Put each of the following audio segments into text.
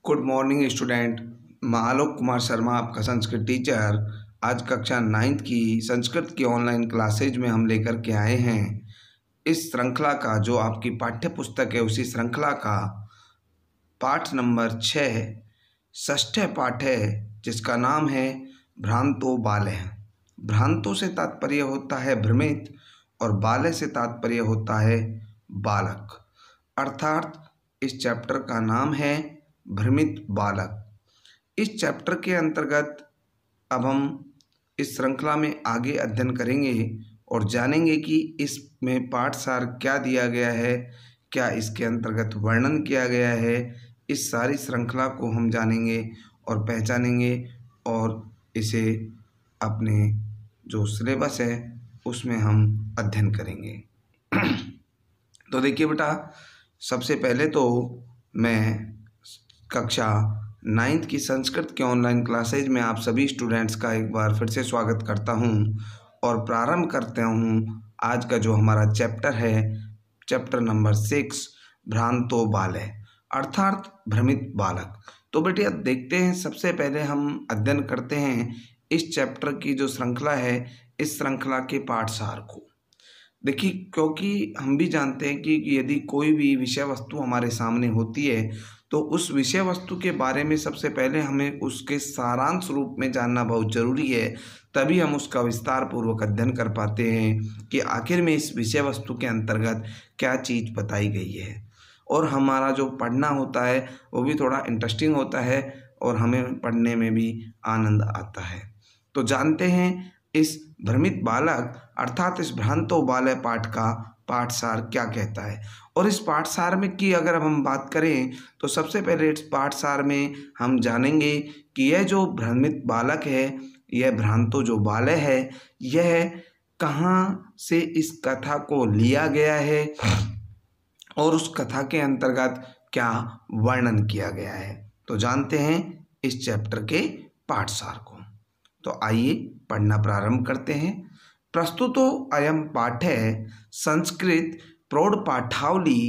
Good morning student. मैं आलोक कुमार शर्मा, आपका Sanskrit teacher. आज कक्षा 9th की संस्कृत की ऑनलाइन क्लासेज में हम लेकर के आए हैं इस श्रृंखला का, जो आपकी पाठ्य पुस्तक है उसी श्रृंखला का पाठ नंबर 6 षष्ठ पाठ है, जिसका नाम है भ्रांतो बालः। भ्रांतो से तात्पर्य होता है भ्रमित और बालः से तात्पर्य होता है बालक। अर्थात इस चैप्टर का नाम है भ्रमित बालक। इस चैप्टर के अंतर्गत अब हम इस श्रृंखला में आगे अध्ययन करेंगे और जानेंगे कि इसमें पाठसार क्या दिया गया है, क्या इसके अंतर्गत वर्णन किया गया है। इस सारी श्रृंखला को हम जानेंगे और पहचानेंगे और इसे अपने जो सिलेबस है उसमें हम अध्ययन करेंगे। तो देखिए बेटा, सबसे पहले तो मैं कक्षा 9th की संस्कृत के ऑनलाइन क्लासेज में आप सभी स्टूडेंट्स का एक बार फिर से स्वागत करता हूं और प्रारंभ करते हूं आज का जो हमारा चैप्टर है, चैप्टर नंबर 6 भ्रांतो बालः, अर्थात भ्रमित बालक। तो बेटे अब देखते हैं, सबसे पहले हम अध्ययन करते हैं इस चैप्टर की जो श्रृंखला है, इस श्रृंखला के पाठसार को। देखिए, क्योंकि हम भी जानते हैं कि यदि कोई भी विषय वस्तु हमारे सामने होती है तो उस विषय वस्तु के बारे में सबसे पहले हमें उसके सारांश रूप में जानना बहुत ज़रूरी है, तभी हम उसका विस्तार पूर्वक अध्ययन कर पाते हैं कि आखिर में इस विषय वस्तु के अंतर्गत क्या चीज़ बताई गई है। और हमारा जो पढ़ना होता है वो भी थोड़ा इंटरेस्टिंग होता है और हमें पढ़ने में भी आनंद आता है। तो जानते हैं इस भ्रमित बालक अर्थात इस भ्रांतो बालः पाठ का पाठसार क्या कहता है। और इस पाठसार में की अगर हम बात करें तो सबसे पहले इस पाठसार में हम जानेंगे कि यह जो भ्रमित बालक है, यह भ्रांतो जो बालः है, यह कहाँ से इस कथा को लिया गया है और उस कथा के अंतर्गत क्या वर्णन किया गया है। तो जानते हैं इस चैप्टर के पाठसार को। तो आइए पढ़ना प्रारंभ करते हैं। प्रस्तुतो अयम पाठः संस्कृत प्रौढ़ पाठावली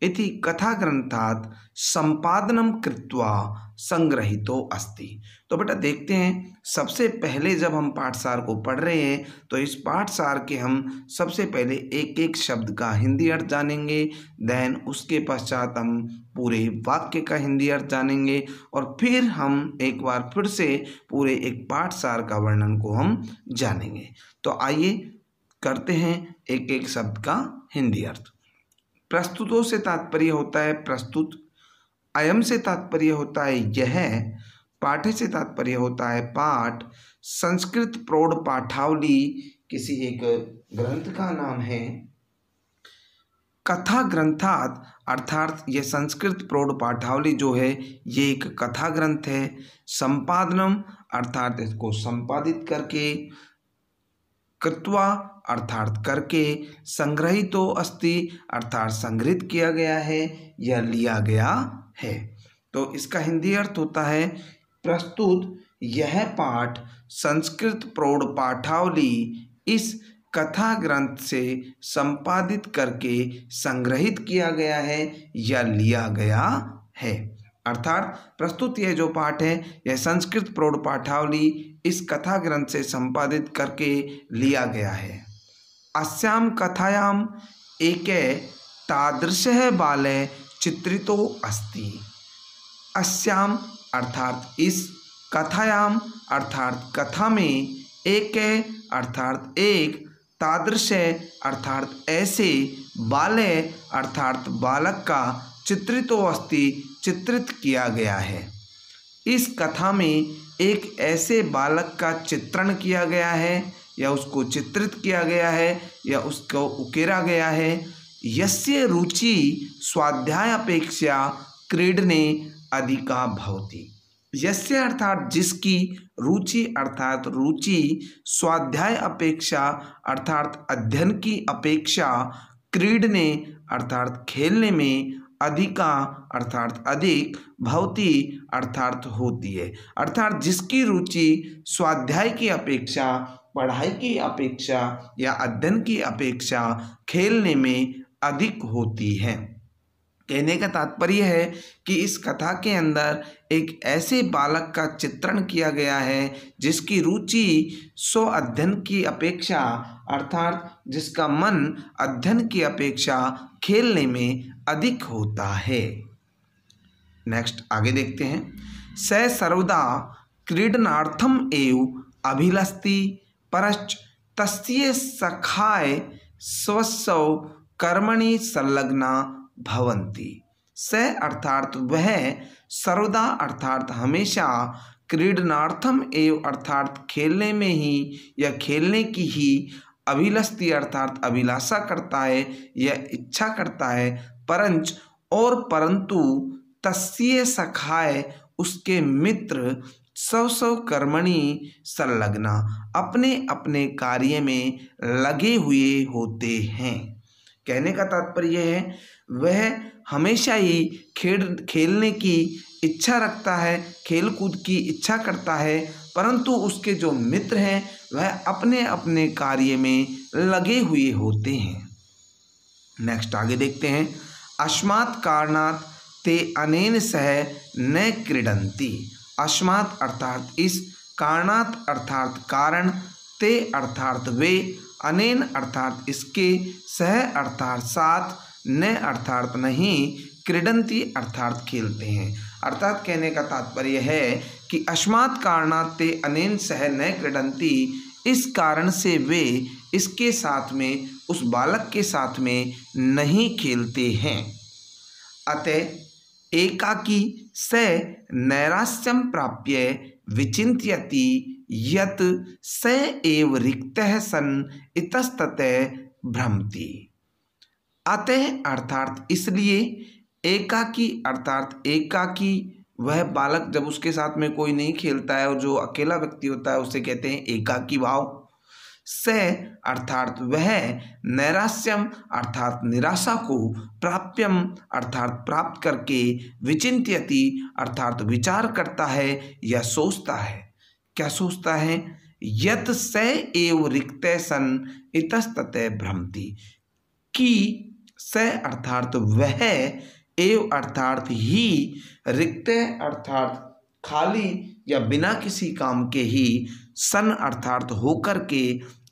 इति कथा ग्रंथात् संपादनम कृत्वा संग्रहितो अस्ति। तो बेटा देखते हैं, सबसे पहले जब हम पाठसार को पढ़ रहे हैं तो इस पाठसार के हम सबसे पहले एक एक शब्द का हिंदी अर्थ जानेंगे, देन उसके पश्चात हम पूरे वाक्य का हिंदी अर्थ जानेंगे और फिर हम एक बार फिर से पूरे एक पाठसार का वर्णन को हम जानेंगे। तो आइए करते हैं एक एक शब्द का हिंदी अर्थ। प्रस्तुतों से तात्पर्य होता है प्रस्तुत, अयम से तात्पर्य होता है यह, पाठे से तात्पर्य होता है पाठ, संस्कृत प्रौढ़ पाठावली किसी एक ग्रंथ का नाम है, कथा ग्रंथात अर्थात यह संस्कृत प्रौढ़ पाठावली जो है ये एक कथा ग्रंथ है, संपादनम अर्थात इसको संपादित करके, कृत्वा अर्थात करके, संग्रहितो अस्ति अर्थात संग्रहित किया गया है या लिया गया है। तो इसका हिंदी अर्थ होता है प्रस्तुत यह पाठ संस्कृत प्रौढ़ पाठावली इस कथा ग्रंथ से संपादित करके संग्रहित किया गया है या लिया गया है। अर्थात प्रस्तुत यह जो पाठ है यह संस्कृत प्रौढ़ पाठावली इस कथा ग्रंथ से संपादित करके लिया गया है। अस्याम कथायाम एके तादृशः बालः चित्रितो अस्ति। अस्याम अर्थात इस, कथायाम अर्थात कथा में, एके अर्थात एक, तादृश अर्थात ऐसे, बालः अर्थात बालक का, चित्रितो अस्ति चित्रित किया गया है। इस कथा में एक ऐसे बालक का चित्रण किया गया है या उसको चित्रित किया गया है या उसको उकेरा गया है। यस्य रुचि स्वाध्याय अपेक्षा क्रीडने अधिका भवति। यस्य अर्थात जिसकी, रुचि अर्थात रुचि, स्वाध्याय अपेक्षा अर्थात अध्ययन की अपेक्षा, क्रीडने अर्थात खेलने में, अधिका अर्थात अधिक, भवति अर्थात होती है। अर्थात जिसकी रुचि स्वाध्याय की अपेक्षा, पढ़ाई की अपेक्षा या अध्ययन की अपेक्षा खेलने में अधिक होती है। कहने का तात्पर्य है कि इस कथा के अंदर एक ऐसे बालक का चित्रण किया गया है जिसकी रुचि स्व अध्ययन की अपेक्षा अर्थात जिसका मन अध्ययन की अपेक्षा खेलने में अधिक होता है। नेक्स्ट आगे देखते हैं। स सर्वदा क्रीडनार्थम एव अभिलषति परश्च तस्य सखाय स्वस्व कर्मणि संलग्ना भवन्ति। स अर्थात वह सर्वदा अर्थात हमेशा क्रीडनार्थम एव अर्थात खेलने में ही या खेलने की ही अभिलषति अर्थात अभिलाषा करता है या इच्छा करता है परंच और परंतु तस्य सखाय उसके मित्र स्व स्व कर्मणि संलग्ना अपने अपने कार्य में लगे हुए होते हैं। कहने का तात्पर्य है वह हमेशा ही खेलने की इच्छा रखता है, खेल कूद की इच्छा करता है, परंतु उसके जो मित्र हैं वह अपने अपने कार्य में लगे हुए होते हैं। नेक्स्ट आगे देखते हैं। अस्मात् कारणात् ते अनेन सह न क्रीडन्ति। अस्मात् अर्थात इस, कारणात् अर्थात कारण, ते अर्थात वे, अनेन अर्थात इसके, सह अर्थात साथ, न अर्थात नहीं, क्रीडन्ति अर्थात खेलते हैं। अर्थात कहने का तात्पर्य है कि अस्मात् कारणात् ते अनेन सह न क्रीडन्ति, इस कारण से वे इसके साथ में, उस बालक के साथ में नहीं खेलते हैं। अतः एकाकी स नैरास्यं प्राप्य विचिन्त्यति यत् स एव रिक्तः सन् इतस्ततः भ्रमति। अतः अर्थात इसलिए, एकाकी अर्थात एकाकी वह बालक जब उसके साथ में कोई नहीं खेलता है और जो अकेला व्यक्ति होता है उसे कहते हैं एकाकी भाव। स अर्थात वह नैरास्यम अर्थात निराशा को प्राप्यम अर्थात प्राप्त करके विचिन्त्यति अर्थात विचार करता है या सोचता है। क्या सोचता है? यत् स एव रिक्तः सन् इतस्ततः भ्रमति, कि स अर्थात वह, एव अर्थात ही, रिक्त अर्थात खाली या बिना किसी काम के ही, सन अर्थात होकर के,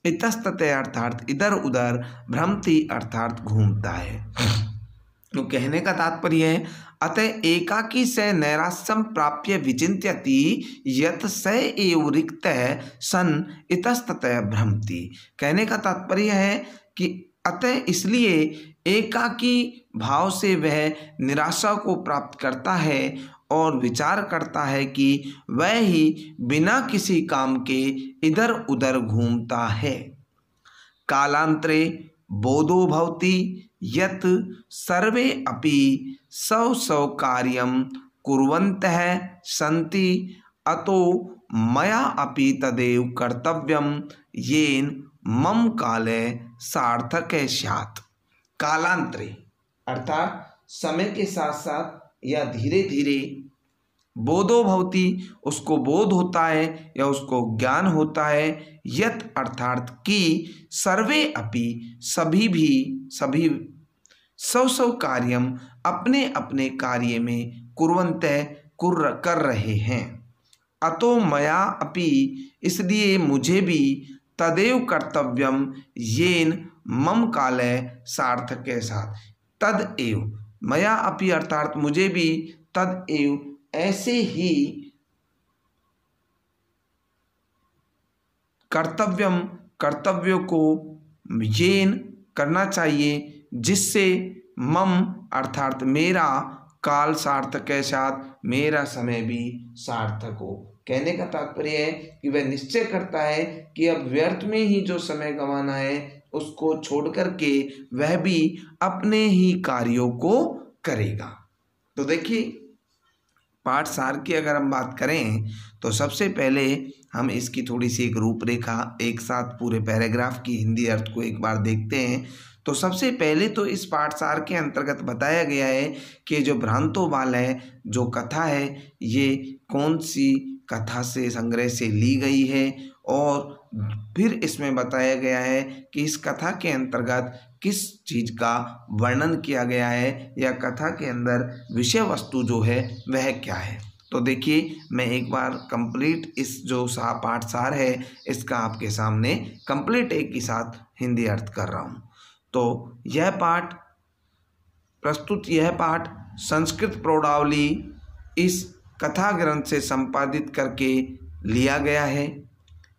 इतस्ततः अर्थात इधर उधर, भ्रमति अर्थात घूमता है। तो कहने का तात्पर्य है अतः एकाकी से नैरास्यम प्राप्य विचिन्त्यति यत् स एव रिक्तः सन इतस्ततः भ्रमति। कहने का तात्पर्य है कि अतः इसलिए एकाकी भाव से वह निराशा को प्राप्त करता है और विचार करता है कि वह ही बिना किसी काम के इधर उधर घूमता है। कालांतरे बोधो भवति यत् सर्वे अपि स्व स्व कार्यं कुर्वन्तः सन्ति अतो मया अपि तदेव कर्तव्यं येन मम काले सार्थक स्यात्। कालांतरे अर्थात समय के साथ साथ या धीरे धीरे, बोधो भवति उसको बोध होता है या उसको ज्ञान होता है, यत् अर्थात कि, सर्वे अपि सभी भी, सभी स्व स्व कार्यम अपने अपने कार्य में, कुर्वन्तः कर रहे हैं, अतो मया अपि इसलिए मुझे भी, तदेव कर्तव्यम येन मम काले सार्थक के साथ, तद एव मया अपि अर्थात मुझे भी, तद एव ऐसे ही, कर्तव्यम कर्तव्यों को, येन करना चाहिए, जिससे मम अर्थात मेरा, काल सार्थक के साथ मेरा समय भी सार्थक हो। कहने का तात्पर्य है कि वह निश्चय करता है कि अब व्यर्थ में ही जो समय गंवाना है उसको छोड़ करके वह भी अपने ही कार्यों को करेगा। तो देखिए पाठ सार की अगर हम बात करें तो सबसे पहले हम इसकी थोड़ी सी एक रूपरेखा एक साथ पूरे पैराग्राफ की हिंदी अर्थ को एक बार देखते हैं। तो सबसे पहले तो इस पाठसार के अंतर्गत बताया गया है कि जो भ्रांतो बाल है, जो कथा है, ये कौन सी कथा से, संग्रह से ली गई है और फिर इसमें बताया गया है कि इस कथा के अंतर्गत किस चीज़ का वर्णन किया गया है या कथा के अंदर विषय वस्तु जो है वह क्या है। तो देखिए, मैं एक बार कंप्लीट इस जो पाठ सार है इसका आपके सामने कंप्लीट एक ही साथ हिंदी अर्थ कर रहा हूँ। तो यह पाठ संस्कृत प्रौढ़ावली इस कथा ग्रंथ से संपादित करके लिया गया है।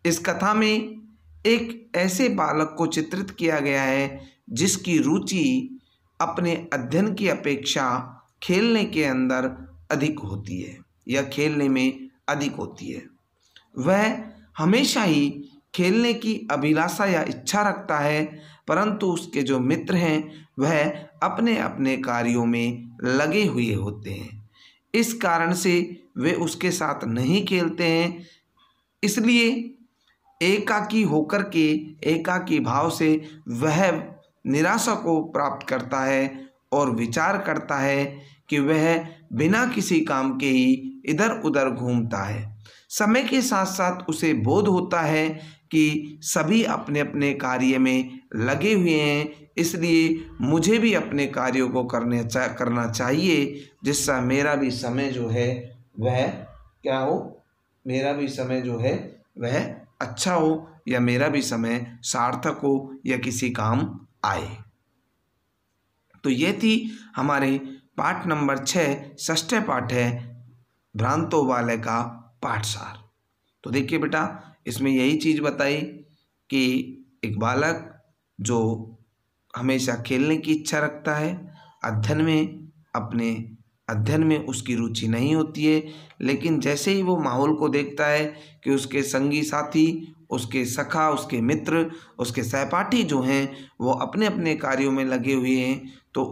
इस कथा में एक ऐसे बालक को चित्रित किया गया है जिसकी रुचि अपने अध्ययन की अपेक्षा खेलने के अंदर अधिक होती है या खेलने में अधिक होती है। वह हमेशा ही खेलने की अभिलाषा या इच्छा रखता है, परंतु उसके जो मित्र हैं वह अपने अपने कार्यों में लगे हुए होते हैं। इस कारण से वे उसके साथ नहीं खेलते हैं। इसलिए एकाकी होकर के एकाकी भाव से वह निराशा को प्राप्त करता है और विचार करता है कि वह बिना किसी काम के ही इधर उधर घूमता है। समय के साथ साथ उसे बोध होता है कि सभी अपने अपने कार्य में लगे हुए हैं, इसलिए मुझे भी अपने कार्यों को करना चाहिए, जिससे मेरा भी समय जो है वह क्या हो, मेरा भी समय जो है वह अच्छा हो या मेरा भी समय सार्थक हो या किसी काम आए। तो ये थी हमारे पाठ नंबर 6, षष्ठ पाठ है भ्रांतो बालय का पाठसार। तो देखिए बेटा, इसमें यही चीज़ बताई कि एक बालक जो हमेशा खेलने की इच्छा रखता है, अपने अध्ययन में उसकी रुचि नहीं होती है, लेकिन जैसे ही वो माहौल को देखता है कि उसके संगी साथी, उसके सखा, उसके मित्र, उसके सहपाठी जो हैं वो अपने अपने कार्यों में लगे हुए हैं, तो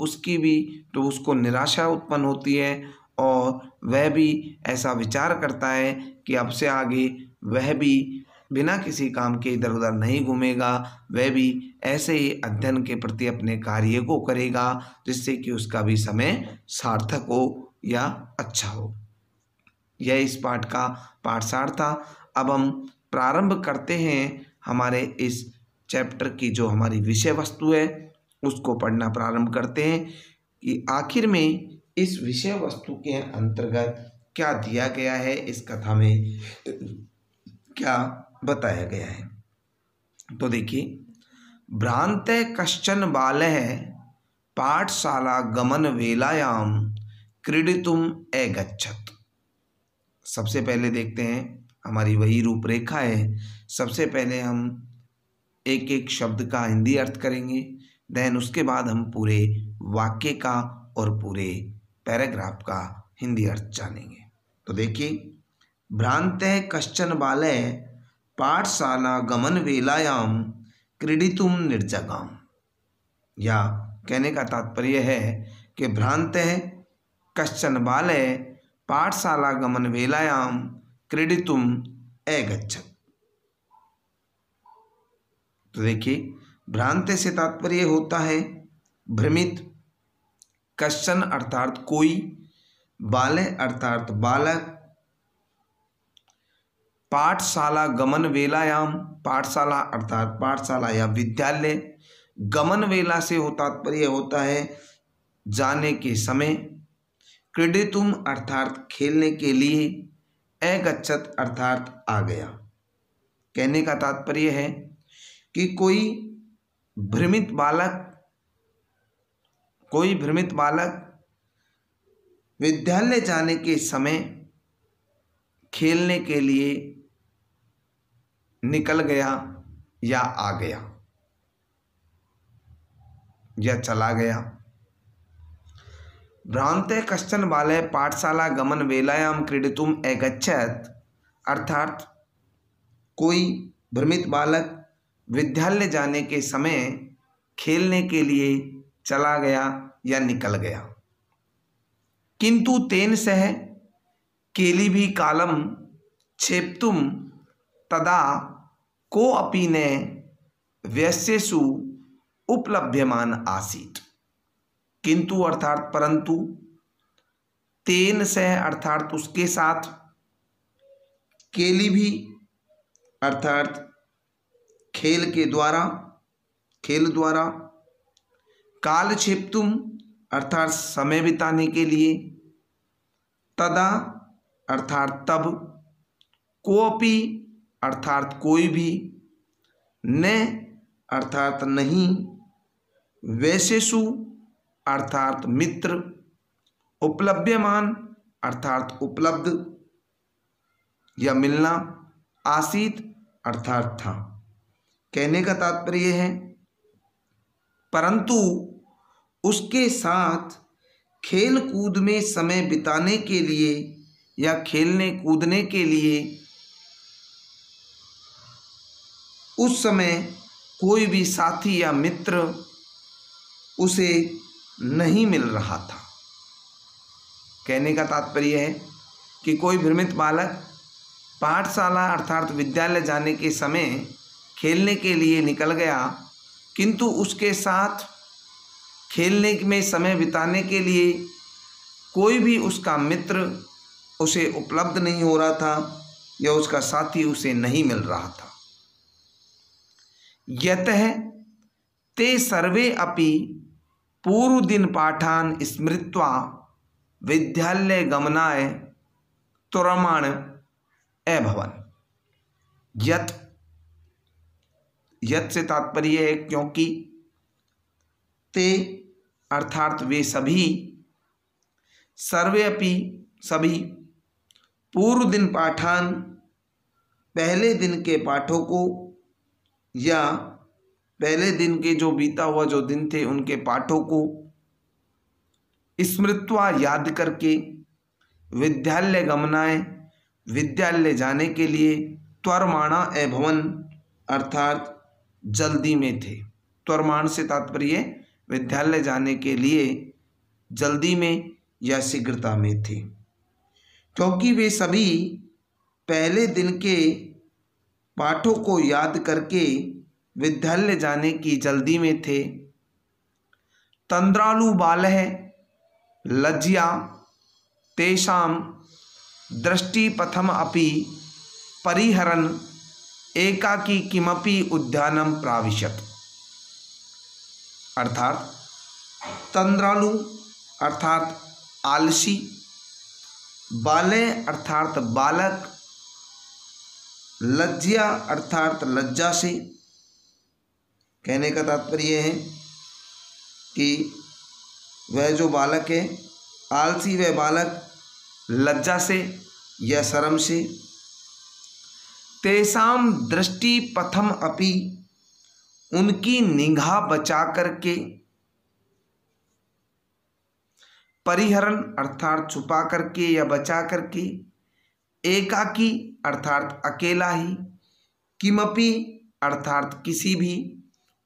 उसको निराशा उत्पन्न होती है और वह भी ऐसा विचार करता है कि अब से आगे वह भी बिना किसी काम के इधर उधर नहीं घूमेगा, वह भी ऐसे ही अध्ययन के प्रति अपने कार्य को करेगा, जिससे कि उसका भी समय सार्थक हो या अच्छा हो। यह इस पाठ का पाठसार था। अब हम प्रारंभ करते हैं हमारे इस चैप्टर की जो हमारी विषय वस्तु है उसको पढ़ना प्रारंभ करते हैं कि आखिर में इस विषय वस्तु के अंतर्गत क्या दिया गया है, इस कथा में क्या बताया गया है। तो देखिए, भ्रांते कश्चन बालः पाठशाला गमन वेलायाम क्रीडितुम अगच्छत्। सबसे पहले देखते हैं, हमारी वही रूपरेखा है। सबसे पहले हम एक एक शब्द का हिंदी अर्थ करेंगे, देन उसके बाद हम पूरे वाक्य का और पूरे पैराग्राफ का हिंदी अर्थ जानेंगे। तो देखिए, भ्रांते कश्चन बालः पाठशाला गमन वेलायाम क्रीडितुम निर्जगाम, या कहने का तात्पर्य है कि भ्रांते कश्चन बालः पाठशाला गमन वेलायाम क्रीडितुम अगच्छत्। तो देखिए, भ्रांते से तात्पर्य होता है भ्रमित, कश्चन अर्थात कोई, बालः अर्थात बालक, पाठशाला गमन वेलायाम, पाठशाला अर्थात पाठशाला या विद्यालय, गमन वेला से तात्पर्य होता है जाने के समय, क्रीडितुम अर्थात खेलने के लिए, अगच्छत् अर्थात आ गया। कहने का तात्पर्य है कि कोई भ्रमित बालक विद्यालय जाने के समय खेलने के लिए निकल गया या आ गया या चला गया। भ्रांते कश्चन बालः पाठशाला गमन वेलायाम क्रीडितुम अगच्छत् अर्थात कोई भ्रमित बालक विद्यालय जाने के समय खेलने के लिए चला गया या निकल गया। किंतु तेन सह केली भी कालम क्षेप्तुम तदा को अपि न व्यस्यसु उपलभ्यमान आसीत्। किंतु अर्थात परंतु, तेन सह अर्थात उसके साथ, केली भी अर्थात खेल द्वारा, कालक्षेप्तुम अर्थात समय बिताने के लिए, तदा अर्थात तब, कोऽपि अर्थात कोई भी, न अर्थात नहीं, वैशेषु अर्थात मित्र, उपलभ्यमान अर्थात उपलब्ध या मिलना, आसीत अर्थात था। कहने का तात्पर्य है परंतु उसके साथ खेल कूद में समय बिताने के लिए या खेलने कूदने के लिए उस समय कोई भी साथी या मित्र उसे नहीं मिल रहा था। कहने का तात्पर्य है कि कोई भ्रमित बालक पाठशाला अर्थात विद्यालय जाने के समय खेलने के लिए निकल गया, किंतु उसके साथ खेलने में समय बिताने के लिए कोई भी उसका मित्र उसे उपलब्ध नहीं हो रहा था या उसका साथी उसे नहीं मिल रहा था। यतः ते सर्वे अपि पूर्वदिन पाठान स्मृत्वा विद्यालय गमनाय तुरमाण अभवन्। यत से तात्पर्य है क्योंकि, ते अर्थात वे सभी, सर्वे अपि सभी, पूर्व दिन पाठान पहले दिन के पाठों को या पहले दिन के जो बीता हुआ जो दिन थे उनके पाठों को स्मृत्वा याद करके, विद्यालय गमनाए विद्यालय जाने के लिए, त्वरमाणा अभवन अर्थात जल्दी में थे। त्वरमाण से तात्पर्य विद्यालय जाने के लिए जल्दी में या शीघ्रता में थे, क्योंकि वे सभी पहले दिन के पाठों को याद करके विद्यालय जाने की जल्दी में थे। तंद्रालु बालः लज्जया तेषां दृष्टिपथम अपि परिहरन् एकाकी किमपि उद्यानं प्राविशत्। अर्थात तंद्रालु अर्थात आलसी, बाले अर्थात बालक, लज्जया अर्थात लज्जा से। कहने का तात्पर्य है कि वह जो बालक है आलसी, वह बालक लज्जा से या शर्म से, तेसाम दृष्टि पथम अपि उनकी निगाह बचा करके, परिहरण अर्थात छुपा करके या बचा करके, एकाकी अर्थात अकेला ही, किमपि अर्थात किसी भी,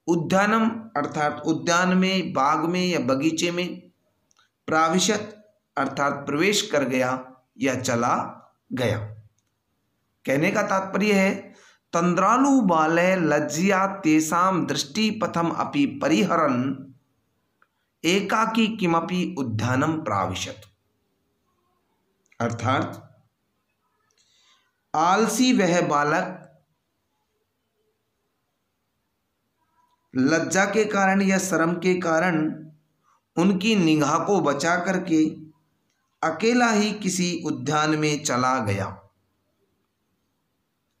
उद्यानम अर्थात उद्यान में, बाग में या बगीचे में, प्राविशत अर्थात प्रवेश कर गया या चला गया। कहने का तात्पर्य है तंद्रालु बाले लज्जया तेसाम दृष्टि पथम अपि परिहरन् एकाकी किमपि उद्यानम प्राविशत। अर्थात आलसी वह बालक लज्जा के कारण या शर्म के कारण उनकी निगाह को बचा करके अकेला ही किसी उद्यान में चला गया।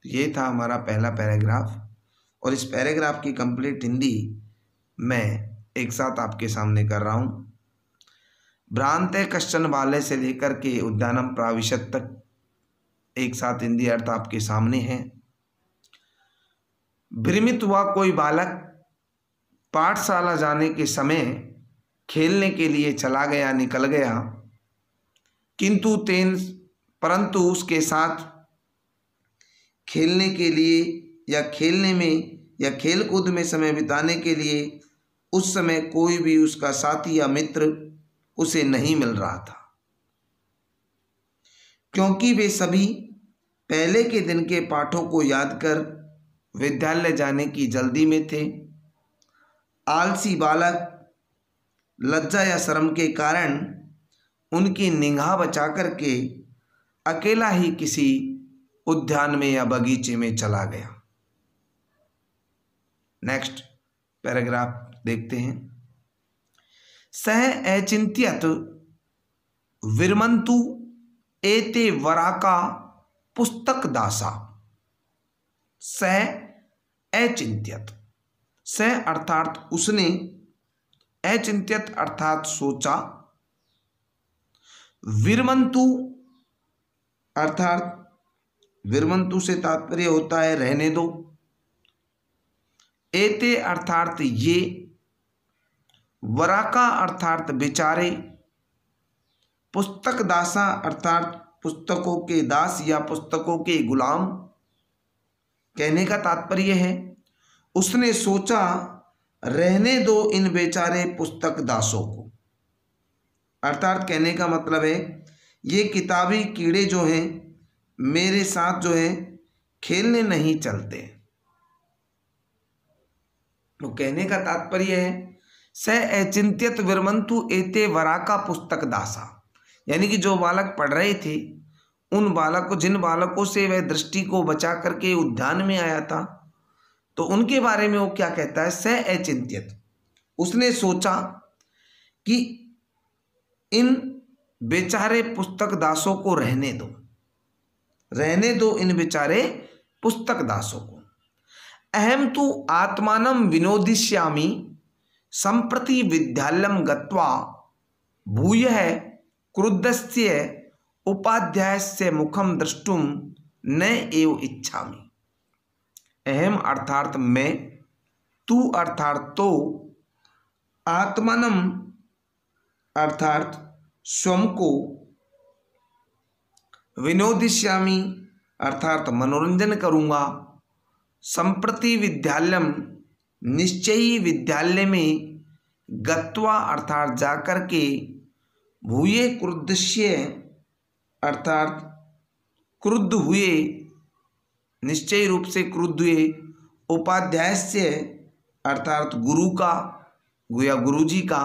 ये था हमारा पहला पैराग्राफ और इस पैराग्राफ की कंप्लीट हिंदी मैं एक साथ आपके सामने कर रहा हूँ। भ्रांते कश्चन बाले से लेकर के उद्यानम प्राविशत तक एक साथ हिंदी अर्थ आपके सामने है। भ्रमित हुआ कोई बालक पाठशाला जाने के समय खेलने के लिए चला गया, निकल गया, किंतु परंतु उसके साथ खेलने के लिए या खेलने में या खेल कूद में समय बिताने के लिए उस समय कोई भी उसका साथी या मित्र उसे नहीं मिल रहा था, क्योंकि वे सभी पहले के दिन के पाठों को याद कर विद्यालय जाने की जल्दी में थे। आलसी बालक लज्जा या शर्म के कारण उनकी निगाह बचा करके अकेला ही किसी उद्यान में या बगीचे में चला गया। नेक्स्ट पैराग्राफ देखते हैं। सह अचिंत्यत विरमन्तु एते वराका पुस्तक दासा। सह अचिंत्यत, सह अर्थात उसने, अचिंत्यत अर्थात सोचा, विरमन्तु अर्थात विरमन्तु से तात्पर्य होता है रहने दो, एते अर्थात ये, वराका अर्थात बेचारे, पुस्तक दासा अर्थात पुस्तकों के दास या पुस्तकों के गुलाम। कहने का तात्पर्य है उसने सोचा रहने दो इन बेचारे पुस्तक दासों को। अर्थात कहने का मतलब है ये किताबी कीड़े जो हैं मेरे साथ जो है खेलने नहीं चलते। तो कहने का तात्पर्य है स अचिंत्यत विरमन्तु एते वराका पुस्तक दासा, यानी कि जो बालक पढ़ रहे थे उन बालकों, जिन बालकों से वह दृष्टि को बचा करके उद्यान में आया था, तो उनके बारे में वो क्या कहता है, स अचिंत्यत, उसने सोचा कि इन बेचारे पुस्तक दासों को रहने दो, रहने दो इन बेचारे पुस्तक दासों को। अहम तु आत्मानं विनोदिष्यामि संप्रति विद्यालयं गत्वा भूयः क्रुद्धस्य उपाध्यायस्य मुखम द्रष्टुम न एव इच्छामि। अहम अर्थात मैं, तू अर्थात तो, आत्मानं अर्थात स्वयं को, विनोदिष्यामि अर्थात मनोरंजन करूँगा, संप्रति विद्यालयम निश्चय ही विद्यालय में, गत्वा अर्थात जाकर के, भूये क्रुद्धस्य अर्थात क्रुद्ध हुए, निश्चय रूप से क्रुद्ध हुए, उपाध्याय से अर्थात गुरु का या गुरुजी का,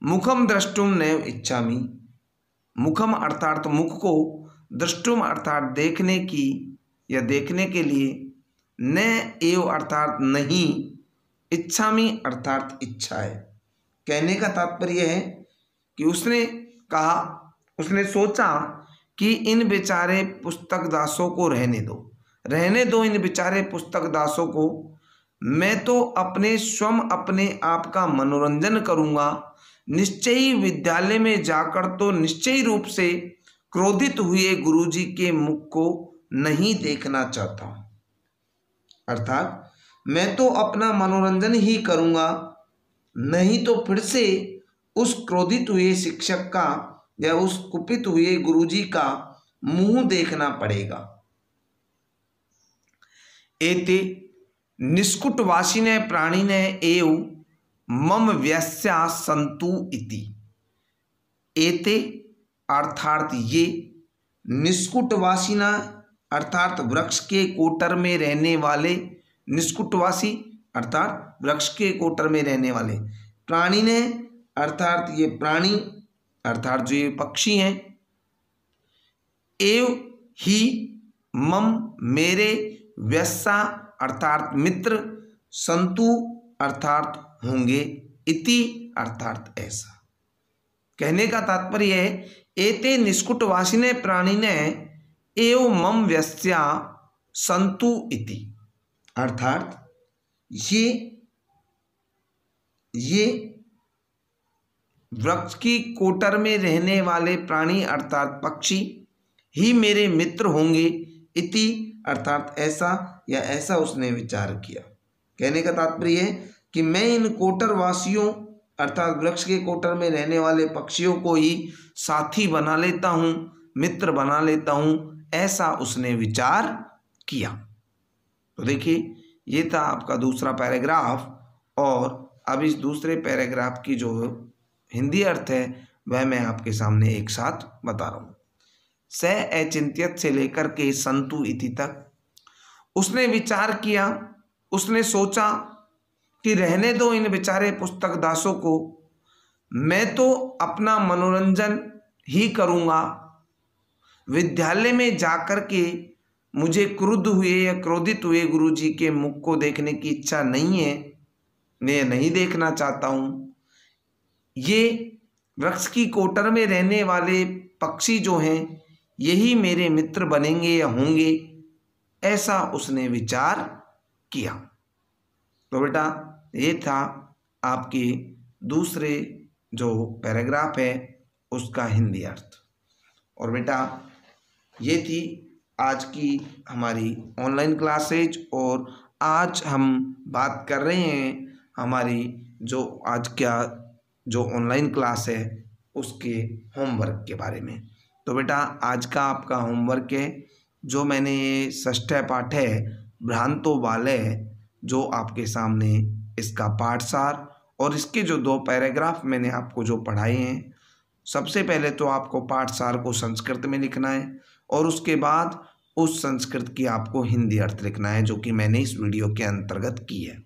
मुखम द्रष्टुम नैव इच्छामि, मुखम अर्थात मुख को, द्रष्टुम अर्थात देखने की या देखने के लिए, न एव अर्थात नहीं, इच्छामि अर्थात इच्छा है। कहने का तात्पर्य है कि उसने कहा, उसने सोचा कि इन बेचारे पुस्तक दासों को रहने दो, रहने दो इन बेचारे पुस्तक दासों को, मैं तो अपने स्वयं अपने आप का मनोरंजन करूँगा, निश्चय ही विद्यालय में जाकर तो निश्चय रूप से क्रोधित हुए गुरुजी के मुख को नहीं देखना चाहता हूँ। अर्थात मैं तो अपना मनोरंजन ही करूँगा, नहीं तो फिर से उस क्रोधित हुए शिक्षक का या उस कुपित हुए गुरुजी का मुंह देखना पड़ेगा। एते निष्कुटवासिने प्राणिने एव मम व्यस्या संतु इति। एते अर्थात ये, निष्कुटवासिना अर्थात वृक्ष के कोटर में रहने वाले, निष्कुटवासी अर्थात वृक्ष के कोटर में रहने वाले, प्राणी ने अर्थात ये प्राणी अर्थात जो ये पक्षी हैं, एव ही मम मेरे, व्यस्सा अर्थात मित्र, संतु अर्थात होंगे, इति अर्थात ऐसा। कहने का तात्पर्य है एते निष्कुटवासिने प्राणिने एव मम व्यस्या संतु इति। अर्थात ये वृक्ष की कोटर में रहने वाले प्राणी अर्थात पक्षी ही मेरे मित्र होंगे, इति अर्थात ऐसा, या ऐसा उसने विचार किया। कहने का तात्पर्य है कि मैं इन कोटर वासियों अर्थात वृक्ष के कोटर में रहने वाले पक्षियों को ही साथी बना लेता हूँ, मित्र बना लेता हूँ, ऐसा उसने विचार किया। तो देखिए ये था आपका दूसरा पैराग्राफ, और अब इस दूसरे पैराग्राफ की जो हिंदी अर्थ है वह मैं आपके सामने एक साथ बता रहा हूँ। स अचिंत्यत से लेकर के संतु इति तक उसने विचार किया, उसने सोचा कि रहने दो इन बेचारे पुस्तक दासों को, मैं तो अपना मनोरंजन ही करूँगा, विद्यालय में जाकर के मुझे क्रुद्ध हुए या क्रोधित हुए गुरुजी के मुख को देखने की इच्छा नहीं है, मैं नहीं देखना चाहता हूँ। ये वृक्ष की कोटर में रहने वाले पक्षी जो हैं यही मेरे मित्र बनेंगे या होंगे, ऐसा उसने विचार किया। तो बेटा ये था आपके दूसरे जो पैराग्राफ है उसका हिंदी अर्थ। और बेटा ये थी आज की हमारी ऑनलाइन क्लासेज, और आज हम बात कर रहे हैं हमारी जो आज का जो ऑनलाइन क्लास है उसके होमवर्क के बारे में। तो बेटा आज का आपका होमवर्क है जो मैंने ये षष्ठ पाठ है भ्रांतो बालय, जो आपके सामने इसका पाठसार और इसके जो 2 पैराग्राफ मैंने आपको जो पढ़ाए हैं, सबसे पहले तो आपको पाठसार को संस्कृत में लिखना है और उसके बाद उस संस्कृत की आपको हिंदी अर्थ लिखना है, जो कि मैंने इस वीडियो के अंतर्गत की है।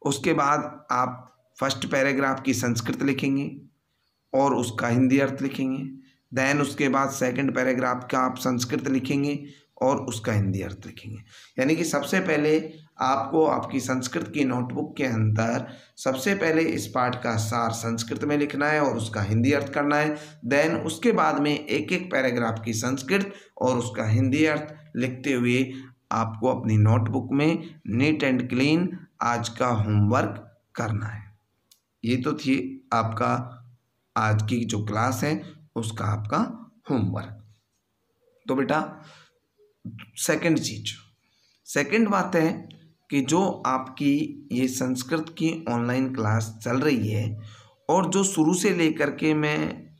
उसके बाद आप फर्स्ट पैराग्राफ की संस्कृत लिखेंगे और उसका हिंदी अर्थ लिखेंगे। देन उसके बाद सेकंड पैराग्राफ का आप संस्कृत लिखेंगे और उसका हिंदी अर्थ लिखेंगे। यानी कि सबसे पहले आपको आपकी संस्कृत की नोटबुक के अंदर सबसे पहले इस पाठ का सार संस्कृत में लिखना है और उसका हिंदी अर्थ करना है। देन उसके बाद में एक एक पैराग्राफ की संस्कृत और उसका हिंदी अर्थ लिखते हुए आपको अपनी नोटबुक में नीट एंड क्लीन आज का होमवर्क करना है। ये तो थी आपका आज की जो क्लास है उसका आपका होमवर्क। तो बेटा सेकंड बात है कि जो आपकी ये संस्कृत की ऑनलाइन क्लास चल रही है और जो शुरू से लेकर के मैं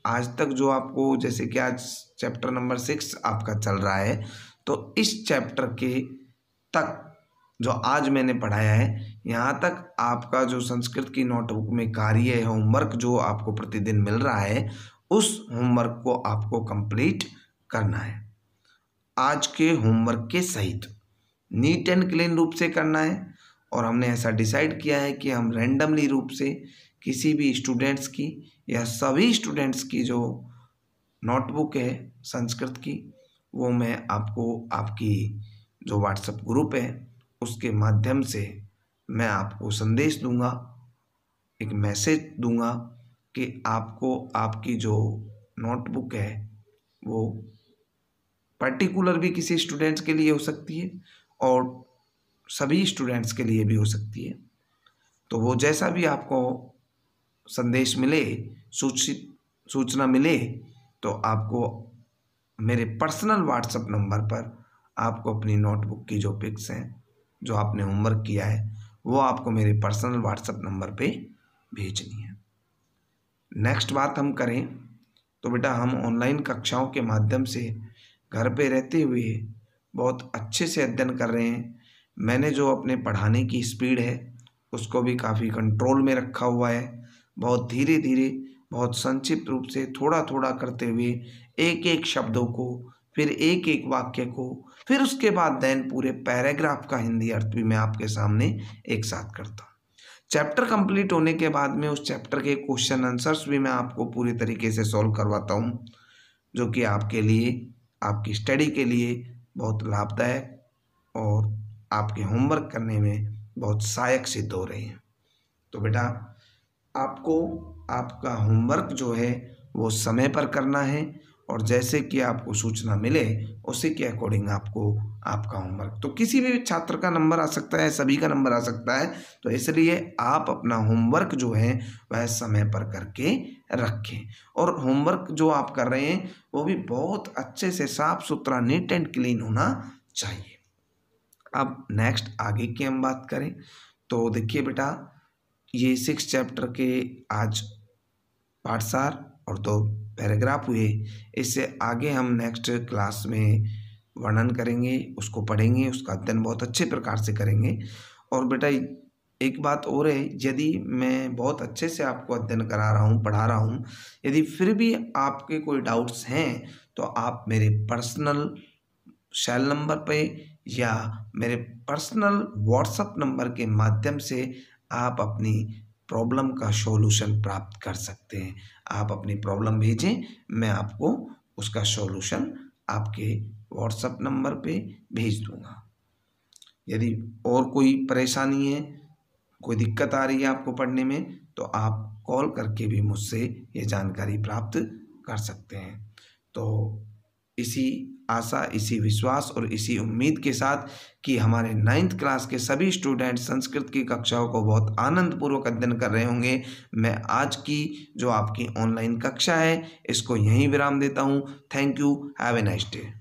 आज तक जो आपको, जैसे कि आज चैप्टर नंबर 6 आपका चल रहा है, तो इस चैप्टर के तक जो आज मैंने पढ़ाया है यहाँ तक आपका जो संस्कृत की नोटबुक में कार्य है, होमवर्क जो आपको प्रतिदिन मिल रहा है, उस होमवर्क को आपको कंप्लीट करना है। आज के होमवर्क के सहित नीट एंड क्लीन रूप से करना है। और हमने ऐसा डिसाइड किया है कि हम रैंडमली रूप से किसी भी स्टूडेंट्स की या सभी स्टूडेंट्स की जो नोटबुक है संस्कृत की, वो मैं आपको आपकी जो व्हाट्सएप ग्रुप है उसके माध्यम से मैं आपको संदेश दूंगा, एक मैसेज दूंगा कि आपको आपकी जो नोटबुक है वो पर्टिकुलर भी किसी स्टूडेंट्स के लिए हो सकती है और सभी स्टूडेंट्स के लिए भी हो सकती है। तो वो जैसा भी आपको संदेश मिले, सूचना मिले, तो आपको मेरे पर्सनल व्हाट्सएप नंबर पर आपको अपनी नोटबुक की जो पिक्स हैं, जो आपने होमवर्क किया है, वो आपको मेरे पर्सनल व्हाट्सएप नंबर पे भेजनी है। नेक्स्ट बात हम करें तो बेटा हम ऑनलाइन कक्षाओं के माध्यम से घर पे रहते हुए बहुत अच्छे से अध्ययन कर रहे हैं। मैंने जो अपने पढ़ाने की स्पीड है उसको भी काफ़ी कंट्रोल में रखा हुआ है। बहुत धीरे धीरे, बहुत संक्षिप्त रूप से, थोड़ा थोड़ा करते हुए एक एक शब्दों को, फिर एक एक वाक्य को, फिर उसके बाद देन पूरे पैराग्राफ का हिंदी अर्थ भी मैं आपके सामने एक साथ करता हूँ। चैप्टर कंप्लीट होने के बाद में उस चैप्टर के क्वेश्चन आंसर्स भी मैं आपको पूरी तरीके से सॉल्व करवाता हूँ, जो कि आपके लिए, आपकी स्टडी के लिए बहुत लाभदायक और आपके होमवर्क करने में बहुत सहायक सिद्ध हो रहे हैं। तो बेटा आपको आपका होमवर्क जो है वो समय पर करना है और जैसे कि आपको सूचना मिले उसी के अकॉर्डिंग आपको आपका होमवर्क, तो किसी भी छात्र का नंबर आ सकता है, सभी का नंबर आ सकता है, तो इसलिए आप अपना होमवर्क जो है वह समय पर करके रखें। और होमवर्क जो आप कर रहे हैं वो भी बहुत अच्छे से साफ सुथरा, नीट एंड क्लीन होना चाहिए। अब नेक्स्ट आगे की हम बात करें तो देखिए बेटा, ये 6 चैप्टर के आज पाठसार और 2 पैराग्राफ हुए। इससे आगे हम नेक्स्ट क्लास में वर्णन करेंगे, उसको पढ़ेंगे, उसका अध्ययन बहुत अच्छे प्रकार से करेंगे। और बेटा एक बात और है, यदि मैं बहुत अच्छे से आपको अध्ययन करा रहा हूँ, पढ़ा रहा हूँ, यदि फिर भी आपके कोई डाउट्स हैं तो आप मेरे पर्सनल सेल नंबर पे या मेरे पर्सनल व्हाट्सएप नंबर के माध्यम से आप अपनी प्रॉब्लम का सॉल्यूशन प्राप्त कर सकते हैं। आप अपनी प्रॉब्लम भेजें, मैं आपको उसका सॉल्यूशन आपके व्हाट्सएप नंबर पे भेज दूँगा। यदि और कोई परेशानी है, कोई दिक्कत आ रही है आपको पढ़ने में, तो आप कॉल करके भी मुझसे ये जानकारी प्राप्त कर सकते हैं। तो इसी आशा, इसी विश्वास और इसी उम्मीद के साथ कि हमारे 9th क्लास के सभी स्टूडेंट संस्कृत की कक्षाओं को बहुत आनंदपूर्वक अध्ययन कर रहे होंगे, मैं आज की जो आपकी ऑनलाइन कक्षा है इसको यहीं विराम देता हूँ। Thank you. Have a nice day.